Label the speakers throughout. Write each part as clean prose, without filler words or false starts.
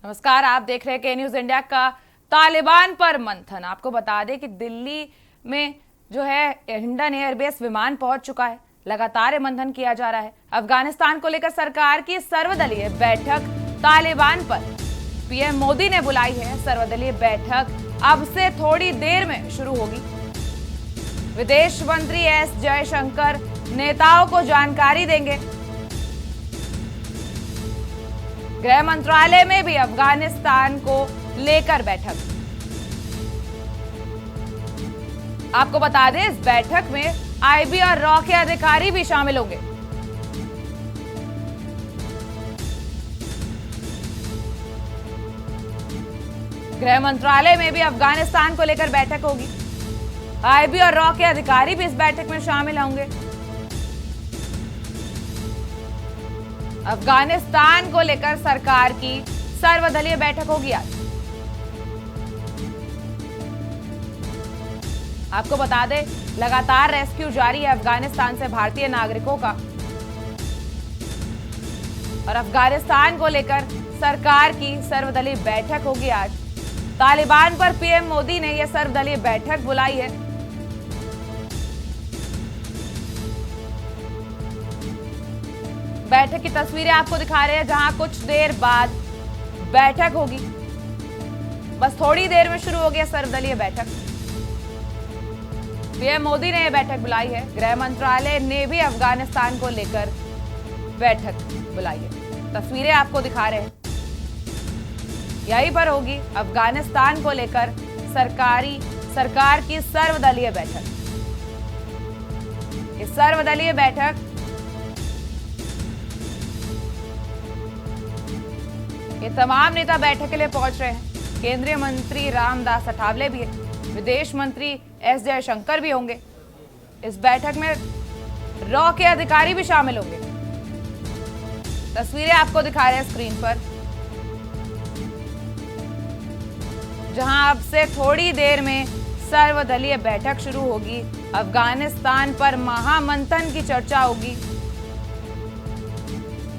Speaker 1: नमस्कार, आप देख रहे हैं के न्यूज इंडिया का तालिबान पर मंथन। आपको बता दें कि दिल्ली में जो है हिंडन एयरबेस विमान पहुंच चुका है। लगातार मंथन किया जा रहा है। अफगानिस्तान को लेकर सरकार की सर्वदलीय बैठक तालिबान पर पीएम मोदी ने बुलाई है। सर्वदलीय बैठक अब से थोड़ी देर में शुरू होगी। विदेश मंत्री एस जयशंकर नेताओं को जानकारी देंगे। गृह मंत्रालय में भी अफगानिस्तान को लेकर बैठक। आपको बता दें, इस बैठक में आईबी और रॉ के अधिकारी भी शामिल होंगे। गृह मंत्रालय में भी अफगानिस्तान को लेकर बैठक होगी। आईबी और रॉ के अधिकारी भी इस बैठक में शामिल होंगे। अफगानिस्तान को लेकर सरकार की सर्वदलीय बैठक होगी आज। आपको बता दें, लगातार रेस्क्यू जारी है अफगानिस्तान से भारतीय नागरिकों का, और अफगानिस्तान को लेकर सरकार की सर्वदलीय बैठक होगी आज। तालिबान पर पीएम मोदी ने यह सर्वदलीय बैठक बुलाई है। बैठक की तस्वीरें आपको दिखा रहे हैं, जहां कुछ देर बाद बैठक होगी। बस थोड़ी देर में शुरू होगी सर्वदलीय बैठक। पीएम मोदी ने यह बैठक बुलाई है। गृह मंत्रालय ने भी अफगानिस्तान को लेकर बैठक बुलाई है। तस्वीरें आपको दिखा रहे हैं, यहीं पर होगी अफगानिस्तान को लेकर सरकार की सर्वदलीय बैठक। इस सर्वदलीय बैठक ये तमाम नेता बैठक के लिए पहुंच रहे हैं। केंद्रीय मंत्री रामदास अठावले भी है, विदेश मंत्री एस जयशंकर भी होंगे। इस बैठक में रॉ के अधिकारी भी शामिल होंगे। तस्वीरें आपको दिखा रहे हैं स्क्रीन पर, जहां अब से थोड़ी देर में सर्वदलीय बैठक शुरू होगी। अफगानिस्तान पर महामंथन की चर्चा होगी।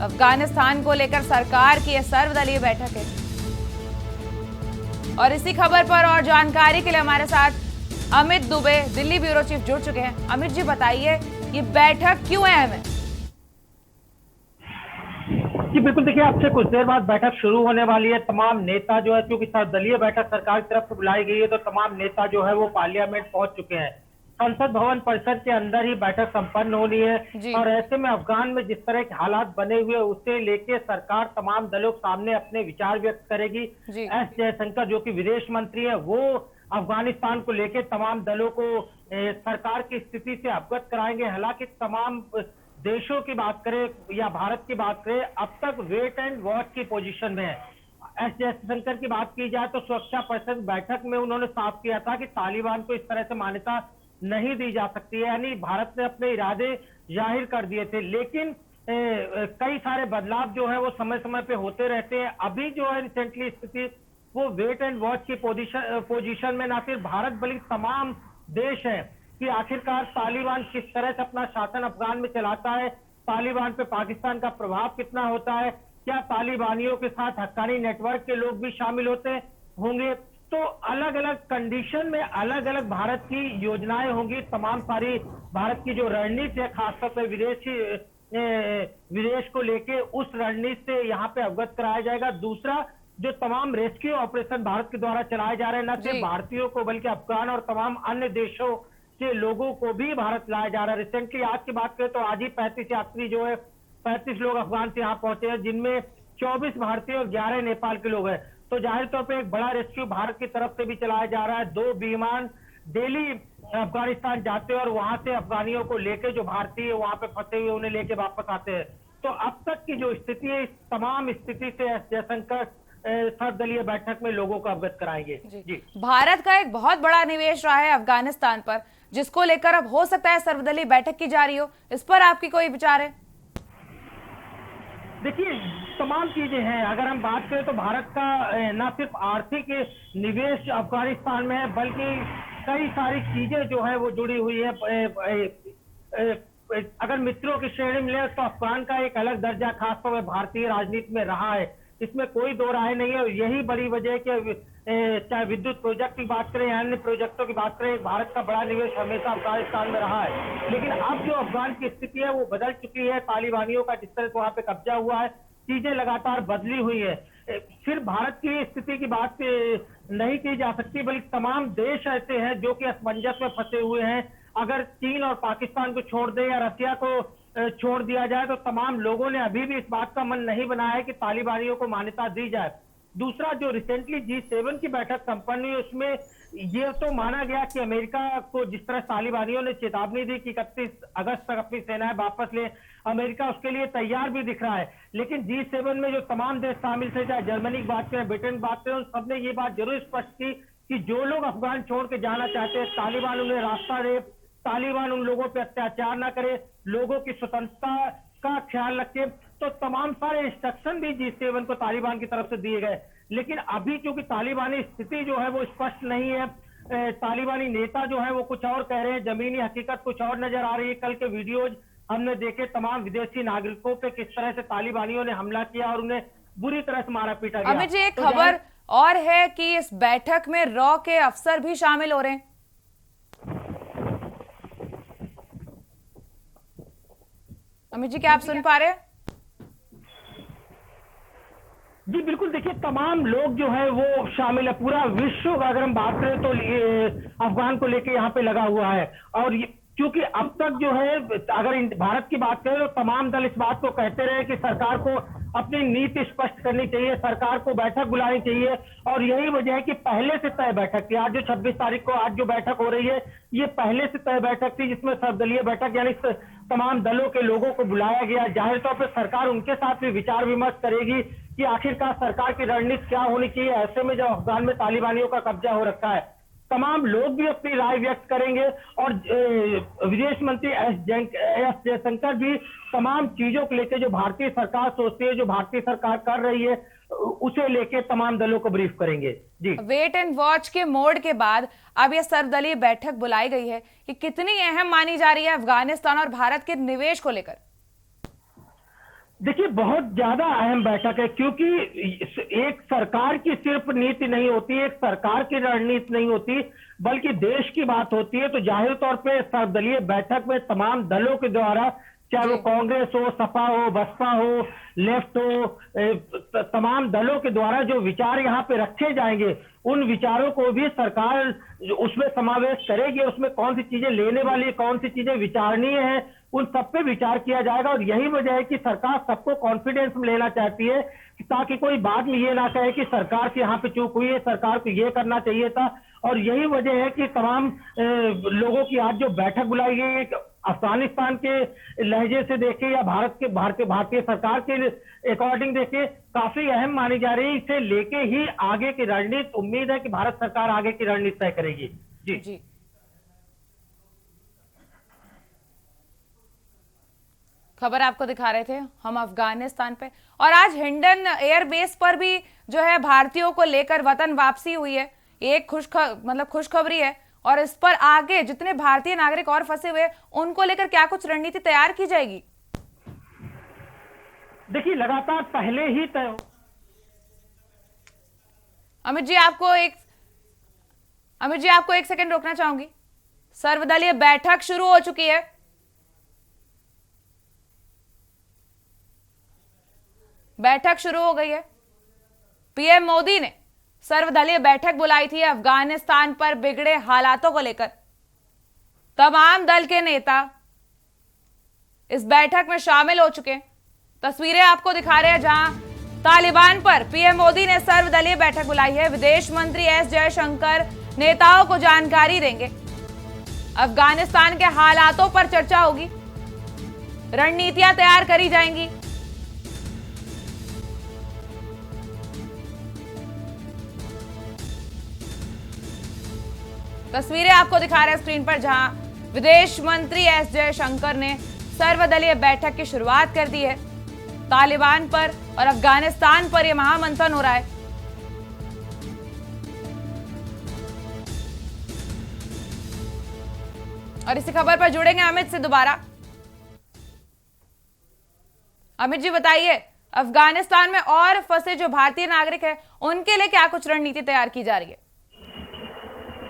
Speaker 1: अफगानिस्तान को लेकर सरकार की यह सर्वदलीय बैठक है। और इसी खबर पर और जानकारी के लिए हमारे साथ अमित दुबे, दिल्ली ब्यूरो चीफ, जुड़ चुके हैं। अमित जी, बताइए ये बैठक क्यों अहम है?
Speaker 2: जी बिल्कुल, देखिए आपसे कुछ देर बाद बैठक शुरू होने वाली है। तमाम नेता जो है, क्योंकि सर्वदलीय बैठक सरकार की तरफ से बुलाई गई है, तो तमाम नेता जो है वो पार्लियामेंट पहुंच चुके हैं। संसद भवन परिसर के अंदर ही बैठक संपन्न होनी है। और ऐसे में अफगान में जिस तरह के हालात बने हुए, उसे लेके सरकार तमाम दलों के सामने अपने विचार व्यक्त करेगी। एस जयशंकर जो कि विदेश मंत्री है, वो अफगानिस्तान को लेके तमाम दलों को सरकार की स्थिति से अवगत कराएंगे। हालांकि तमाम देशों की बात करें या भारत की बात करें, अब तक वेट एंड वॉच की पोजीशन में है। एस जयशंकर की बात की जाए तो सुरक्षा परिषद बैठक में उन्होंने साफ किया था कि तालिबान को इस तरह से मान्यता नहीं दी जा सकती है, यानी भारत ने अपने इरादे जाहिर कर दिए थे। लेकिन कई सारे बदलाव जो है वो समय समय पे होते रहते हैं। अभी जो है रिसेंटली स्थिति वो वेट एंड वॉच की पोजीशन में ना सिर्फ भारत बल्कि तमाम देश है कि आखिरकार तालिबान किस तरह से अपना शासन अफगान में चलाता है, तालिबान पे पाकिस्तान का प्रभाव कितना होता है, क्या तालिबानियों के साथ हक्कानी नेटवर्क के लोग भी शामिल होंगे। तो अलग अलग कंडीशन में अलग अलग भारत की योजनाएं होंगी। तमाम सारी भारत की जो रणनीति है, खासतौर पर विदेश को लेके, उस रणनीति से यहाँ पे अवगत कराया जाएगा। दूसरा, जो तमाम रेस्क्यू ऑपरेशन भारत के द्वारा चलाए जा रहे हैं, न सिर्फ भारतीयों को बल्कि अफगान और तमाम अन्य देशों के लोगों को भी भारत लाया जा रहा है। रिसेंटली आज की बात करें तो आज ही 35 यात्री जो है, 35 लोग अफगान से यहाँ पहुंचे हैं, जिनमें 24 भारतीय और 11 नेपाल के लोग हैं। तो जाहिर तौर पे एक बड़ा रेस्क्यू भारत की तरफ से भी चलाया जा रहा है। 2 विमान डेली अफगानिस्तान जाते हैं और वहां से अफगानियों को लेके, जो भारतीय वहां पे फंसे हुए उन्हें लेके वापस आते हैं। तो अब तक की जो स्थिति है, इस तमाम स्थिति से एस जयशंकर सर्वदलीय बैठक में लोगों को अवगत कराएंगे। जी,
Speaker 1: भारत का एक बहुत बड़ा निवेश रहा है अफगानिस्तान पर, जिसको लेकर अब हो सकता है सर्वदलीय बैठक की जा रही हो। इस पर आपकी कोई विचार है?
Speaker 2: देखिए, तमाम चीजें हैं। अगर हम बात करें तो भारत का न सिर्फ आर्थिक निवेश अफगानिस्तान में है, बल्कि कई सारी चीजें जो है वो जुड़ी हुई है। अगर मित्रों की श्रेणी में ले तो अफगान का एक अलग दर्जा खासतौर पर भारतीय राजनीति में रहा है। इसमें कोई दो राय नहीं है। यही बड़ी वजह है कि चाहे विद्युत प्रोजेक्ट की बात करें या अन्य प्रोजेक्टों की बात करें, भारत का बड़ा निवेश हमेशा अफगानिस्तान में रहा है। लेकिन अब जो अफगान की स्थिति है वो बदल चुकी है। तालिबानियों का जिस तरह से वहां पे कब्जा हुआ है, चीजें लगातार बदली हुई है। सिर्फ भारत की स्थिति की बात नहीं की जा सकती, बल्कि तमाम देश ऐसे हैं जो कि असमंजस में फंसे हुए हैं। अगर चीन और पाकिस्तान को छोड़ दे या रसिया को छोड़ दिया जाए, तो तमाम लोगों ने अभी भी इस बात का मन नहीं बनाया है कि तालिबानियों को मान्यता दी जाए। दूसरा, जो रिसेंटली G7 की बैठक संपन्न हुई, उसमें ये तो माना गया कि अमेरिका को जिस तरह तालिबानियों ने चेतावनी दी कि 31 अगस्त तक अपनी सेनाएं वापस ले, अमेरिका उसके लिए तैयार भी दिख रहा है। लेकिन G7 में जो तमाम देश शामिल थे, चाहे जर्मनी की बात करें, ब्रिटेन की बात करें, उन सबने ये बात जरूर स्पष्ट की कि जो लोग अफगान छोड़ के जाना चाहते हैं, तालिबान उन्हें रास्ता दे, तालिबान उन लोगों पर अत्याचार ना करे, लोगों की स्वतंत्रता का ख्याल रखे। तो तमाम सारे इंस्ट्रक्शन भी G7 को तालिबान की तरफ से दिए गए। लेकिन अभी चूंकि तालिबानी स्थिति जो है वो स्पष्ट नहीं है, तालिबानी नेता जो है वो कुछ और कह रहे हैं, जमीनी हकीकत कुछ और नजर आ रही है। कल के वीडियोज हमने देखे तमाम विदेशी नागरिकों पे किस तरह से तालिबानियों ने हमला किया और उन्हें बुरी तरह से मारा पीटा गया।
Speaker 1: अमित जी, एक
Speaker 2: तो
Speaker 1: खबर और है कि इस बैठक में रॉ के अफसर भी शामिल हो रहे हैं। अमित जी, क्या आप सुन पा रहे हैं?
Speaker 2: जी बिल्कुल, देखिए तमाम लोग जो है वो शामिल है। पूरा विश्व अगर हम बात करें तो ये अफगान को लेके यहाँ पे लगा हुआ है। और क्योंकि अब तक जो है, अगर भारत की बात करें तो तमाम दल इस बात को कहते रहे कि सरकार को अपनी नीति स्पष्ट करनी चाहिए, सरकार को बैठक बुलानी चाहिए। और यही वजह है कि पहले से तय बैठक थी। आज जो 26 तारीख को आज जो बैठक हो रही है, ये पहले से तय बैठक थी, जिसमें सर्वदलीय बैठक यानी तमाम दलों के लोगों को बुलाया गया। जाहिर तौर पर सरकार उनके साथ भी विचार विमर्श करेगी कि आखिरकार सरकार की रणनीति क्या होनी चाहिए। ऐसे में जब अफगान में तालिबानियों का कब्जा हो रखा है, तमाम लोग भी अपनी राय व्यक्त करेंगे। और विदेश मंत्री एस जयशंकर भी तमाम चीजों को लेकर जो भारतीय सरकार सोचती है, जो भारतीय सरकार कर रही है, उसे लेके तमाम दलों को ब्रीफ करेंगे। जी,
Speaker 1: वेट एंड वॉच के मोड के बाद अब यह सर्वदलीय बैठक बुलाई गई है कि कितनी अहम मानी जा रही है अफगानिस्तान और भारत के निवेश को लेकर?
Speaker 2: देखिए बहुत ज्यादा अहम बैठक है, क्योंकि एक सरकार की सिर्फ नीति नहीं होती, एक सरकार की रणनीति नहीं होती, बल्कि देश की बात होती है। तो जाहिर तौर पे सर्वदलीय बैठक में तमाम दलों के द्वारा, चाहे वो कांग्रेस हो, सपा हो, बसपा हो, लेफ्ट हो, तमाम दलों के द्वारा जो विचार यहाँ पे रखे जाएंगे, उन विचारों को भी सरकार उसमें समावेश करेगी। उसमें कौन सी चीजें लेने वाली, कौन सी चीजें विचारणीय है, उन सब पे विचार किया जाएगा। और यही वजह है कि सरकार सबको कॉन्फिडेंस में लेना चाहती है, ताकि कोई बाद में ये ना कहे कि सरकार से यहाँ पे चूक हुई है, सरकार को ये करना चाहिए था। और यही वजह है कि तमाम लोगों की आज जो बैठक बुलाई गई है, अफगानिस्तान के लहजे से देखे या भारतीय सरकार के अकॉर्डिंग देखे, काफी अहम मानी जा रही है। इसे लेके ही आगे की रणनीति, उम्मीद है कि भारत सरकार आगे की रणनीति तय करेगी। जी।
Speaker 1: खबर आपको दिखा रहे थे हम अफगानिस्तान पे, और आज हिंडन एयरबेस पर भी जो है भारतीयों को लेकर वतन वापसी हुई है। एक खुशखबरी है। और इस पर आगे जितने भारतीय नागरिक और फंसे हुए उनको लेकर क्या कुछ रणनीति तैयार की जाएगी?
Speaker 2: देखिए लगातार पहले ही तय।
Speaker 1: अमित जी, आपको एक सेकंड रोकना चाहूंगी। सर्वदलीय बैठक शुरू हो चुकी है। बैठक शुरू हो गई है। पीएम मोदी ने सर्वदलीय बैठक बुलाई थी अफगानिस्तान पर बिगड़े हालातों को लेकर। तमाम दल के नेता इस बैठक में शामिल हो चुके हैं। तस्वीरें आपको दिखा रहे हैं जहां तालिबान पर पीएम मोदी ने सर्वदलीय बैठक बुलाई है। विदेश मंत्री एस जयशंकर नेताओं को जानकारी देंगे। अफगानिस्तान के हालातों पर चर्चा होगी, रणनीतियां तैयार करी जाएंगी। तस्वीरें आपको दिखा रहे हैं स्क्रीन पर जहां विदेश मंत्री एस जयशंकर ने सर्वदलीय बैठक की शुरुआत कर दी है। तालिबान पर और अफगानिस्तान पर यह महामंथन हो रहा है। और इसी खबर पर जुड़ेंगे अमित से दोबारा। अमित जी बताइए, अफगानिस्तान में और फंसे जो भारतीय नागरिक हैं उनके लिए क्या कुछ रणनीति तैयार की जा रही है?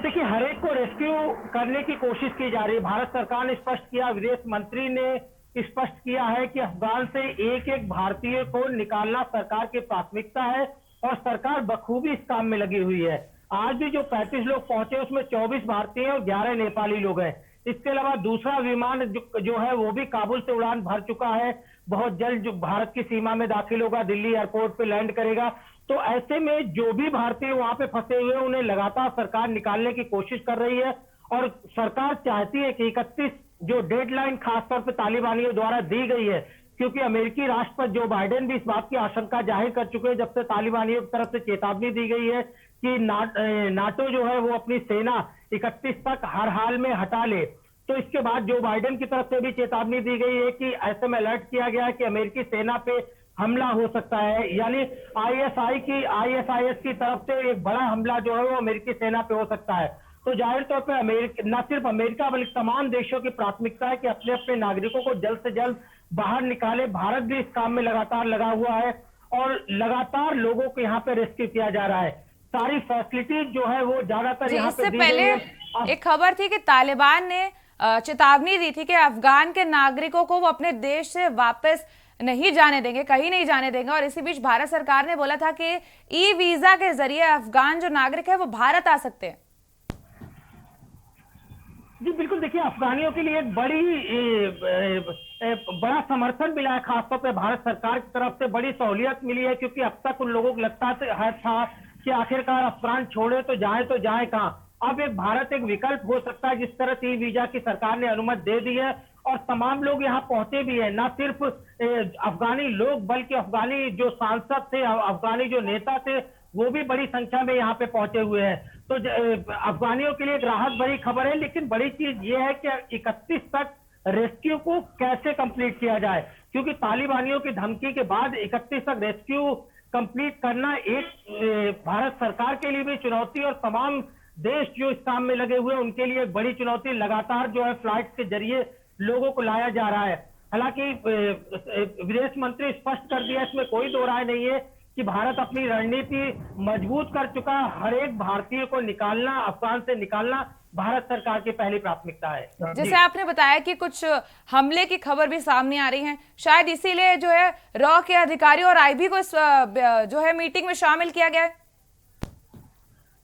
Speaker 2: देखिए, हर एक को रेस्क्यू करने की कोशिश की जा रही है। भारत सरकार ने स्पष्ट किया, विदेश मंत्री ने स्पष्ट किया है कि अफगान से एक एक भारतीय को निकालना सरकार की प्राथमिकता है और सरकार बखूबी इस काम में लगी हुई है। आज भी जो 35 लोग पहुंचे उसमें 24 भारतीय और 11 नेपाली लोग हैं। इसके अलावा दूसरा विमान जो है वो भी काबुल से उड़ान भर चुका है। बहुत जल्द जो भारत की सीमा में दाखिल होगा, दिल्ली एयरपोर्ट पे लैंड करेगा। तो ऐसे में जो भी भारतीय वहां पे फंसे हुए हैं उन्हें लगातार सरकार निकालने की कोशिश कर रही है और सरकार चाहती है कि 31 जो डेडलाइन खासतौर पे तालिबानियों द्वारा दी गई है, क्योंकि अमेरिकी राष्ट्रपति जो बाइडेन भी इस बात की आशंका जाहिर कर चुके हैं जब से तालिबानियों की तरफ से चेतावनी दी गई है कि नाटो जो है वो अपनी सेना 31 तक हर हाल में हटा ले। तो इसके बाद जो बाइडेन की तरफ से भी चेतावनी दी गई है कि ऐसे में अलर्ट किया गया है कि अमेरिकी सेना पे हमला हो सकता है, यानी आईएसआईएस की तरफ से एक बड़ा हमला जो है वो अमेरिकी सेना पे हो सकता है। तो जाहिर तौर पे न सिर्फ अमेरिका बल्कि तमाम देशों की प्राथमिकता है कि अपने अपने नागरिकों को जल्द से जल्द बाहर निकाले। भारत भी इस काम में लगातार लगा हुआ है और लगातार लोगों को यहाँ पे रेस्क्यू किया जा रहा है। सारी फैसिलिटीज जो है वो ज्यादातर यहाँ पे दी गई है।
Speaker 1: एक खबर थी कि तालिबान ने चेतावनी दी थी कि अफगान के नागरिकों को वो अपने देश से वापस नहीं जाने देंगे, कहीं नहीं जाने देंगे। और इसी बीच भारत सरकार ने बोला था कि ई वीजा के जरिए अफगान जो नागरिक है वो भारत आ सकते हैं।
Speaker 2: जी बिल्कुल, देखिए अफगानियों के लिए एक बड़ा समर्थन मिला है, खासतौर पे भारत सरकार की तरफ से बड़ी सहूलियत मिली है, क्योंकि अब तक उन लोगों को लगता था कि आखिरकार अफगान छोड़े तो जाए कहाँ। अब भारत एक विकल्प हो सकता है जिस तरह से ई वीजा की सरकार ने अनुमति दे दी है और तमाम लोग यहाँ पहुंचे भी हैं। न सिर्फ अफगानी लोग बल्कि अफगानी जो सांसद थे, अफगानी जो नेता थे वो भी बड़ी संख्या में यहाँ पे पहुंचे हुए हैं। तो अफगानियों के लिए एक राहत भरी खबर है, लेकिन बड़ी चीज ये है कि 31 तक रेस्क्यू को कैसे कंप्लीट किया जाए, क्योंकि तालिबानियों की धमकी के बाद 31 तक रेस्क्यू कंप्लीट करना एक भारत सरकार के लिए भी चुनौती और तमाम देश जो इस काम में लगे हुए हैं उनके लिए एक बड़ी चुनौती। लगातार जो है फ्लाइट के जरिए लोगों को लाया जा रहा है। हालांकि विदेश मंत्री स्पष्ट कर दिया, इसमें कोई दो राय नहीं है कि भारत अपनी रणनीति मजबूत कर चुका है। हर एक भारतीय को निकालना, अफगान से निकालना भारत सरकार की पहली प्राथमिकता है।
Speaker 1: जैसे आपने बताया कि कुछ हमले की खबर भी सामने आ रही है, शायद इसीलिए जो है रॉ के अधिकारी और आईबी को जो है मीटिंग में शामिल किया गया है।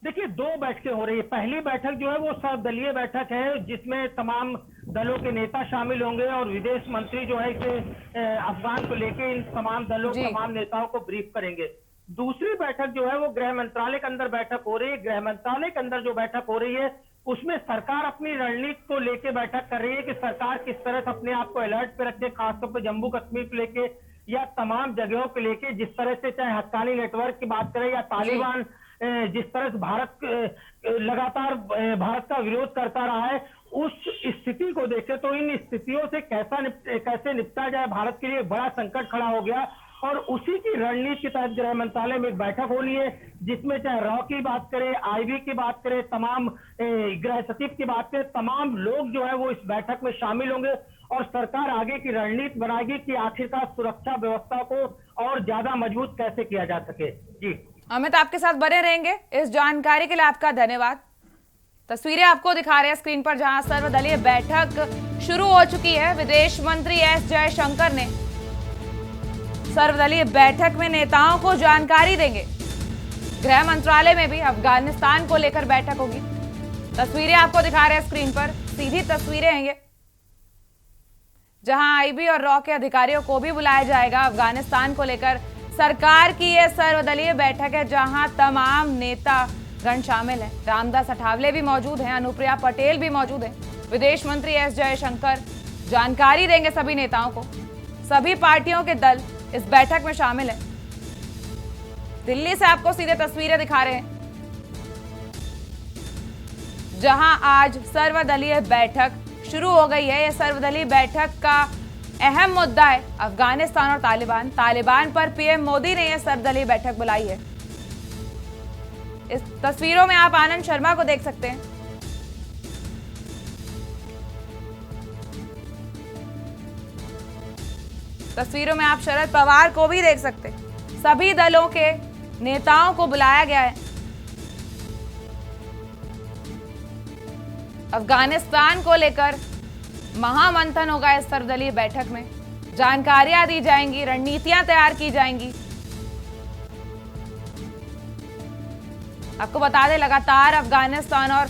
Speaker 2: देखिए, 2 बैठकें हो रही है। पहली बैठक जो है वो सर्वदलीय बैठक है जिसमें तमाम दलों के नेता शामिल होंगे और विदेश मंत्री जो है इसे अफगान को लेके इन तमाम दलों तमाम नेताओं को ब्रीफ करेंगे। दूसरी बैठक जो है वो गृह मंत्रालय के अंदर बैठक हो रही है। गृह मंत्रालय के अंदर जो बैठक हो रही है उसमें सरकार अपनी रणनीति को लेके बैठक कर रही है कि सरकार किस तरह से अपने आप को अलर्ट पे रखे, खासतौर पर जम्मू कश्मीर को लेके या तमाम जगहों को लेके। जिस तरह से चाहे हक्कानी नेटवर्क की बात करें या तालिबान जिस तरह से भारत लगातार भारत का विरोध करता रहा है, उस स्थिति को देखें तो इन स्थितियों से कैसे निपटा जाए, भारत के लिए बड़ा संकट खड़ा हो गया। और उसी की रणनीति के तहत गृह मंत्रालय में एक बैठक होनी है जिसमें चाहे रॉ की बात करें, आईबी की बात करें, तमाम गृह सचिव की बात करें, तमाम लोग जो है वो इस बैठक में शामिल होंगे और सरकार आगे की रणनीति बनाएगी कि आखिरकार सुरक्षा व्यवस्था को और ज्यादा मजबूत कैसे किया जा सके। जी
Speaker 1: अमित, आपके साथ बने रहेंगे। इस जानकारी के लिए आपका धन्यवाद। तस्वीरें आपको दिखा रहे हैं स्क्रीन पर, जहां सर्वदलीय बैठक शुरू हो चुकी है। विदेश मंत्री एस जयशंकर ने सर्वदलीय बैठक में नेताओं को जानकारी देंगे। गृह मंत्रालय में भी अफगानिस्तान को लेकर बैठक होगी। तस्वीरें आपको दिखा रहे हैं स्क्रीन पर, सीधी तस्वीरें हैं ये, जहां आईबी और रॉ के अधिकारियों को भी बुलाया जाएगा। अफगानिस्तान को लेकर सरकार की यह सर्वदलीय बैठक है जहां तमाम नेता गण शामिल हैं। रामदास अठावले भी मौजूद हैं, अनुप्रिया पटेल भी मौजूद हैं। विदेश मंत्री एस जयशंकर जानकारी देंगे सभी नेताओं को। सभी पार्टियों के दल इस बैठक में शामिल हैं। दिल्ली से आपको सीधे तस्वीरें दिखा रहे हैं, जहां आज सर्वदलीय बैठक शुरू हो गई है। यह सर्वदलीय बैठक का अहम मुद्दा है अफगानिस्तान और तालिबान पर पीएम मोदी ने यह सर्वदलीय बैठक बुलाई है। इस तस्वीरों में आप आनंद शर्मा को देख सकते हैं। तस्वीरों में आप शरद पवार को भी देख सकते हैं। सभी दलों के नेताओं को बुलाया गया है। अफगानिस्तान को लेकर महामंथन होगा इस सर्वदलीय बैठक में। जानकारियां दी जाएंगी, रणनीतियां तैयार की जाएंगी। आपको बता दें, लगातार अफगानिस्तान और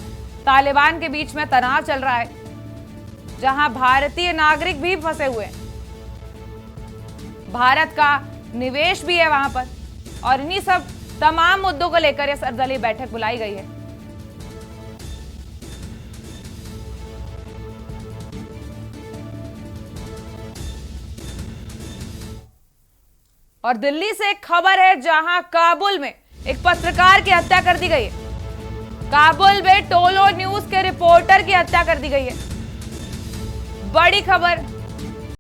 Speaker 1: तालिबान के बीच में तनाव चल रहा है, जहां भारतीय नागरिक भी फंसे हुए हैं। भारत का निवेश भी है वहां पर, और इन्हीं सब तमाम मुद्दों को लेकर यह सर्वदलीय बैठक बुलाई गई है। और दिल्ली से एक खबर है, जहां काबुल में एक पत्रकार की हत्या कर दी गई है। काबुल में टोलो न्यूज के रिपोर्टर की हत्या कर दी गई है। बड़ी खबर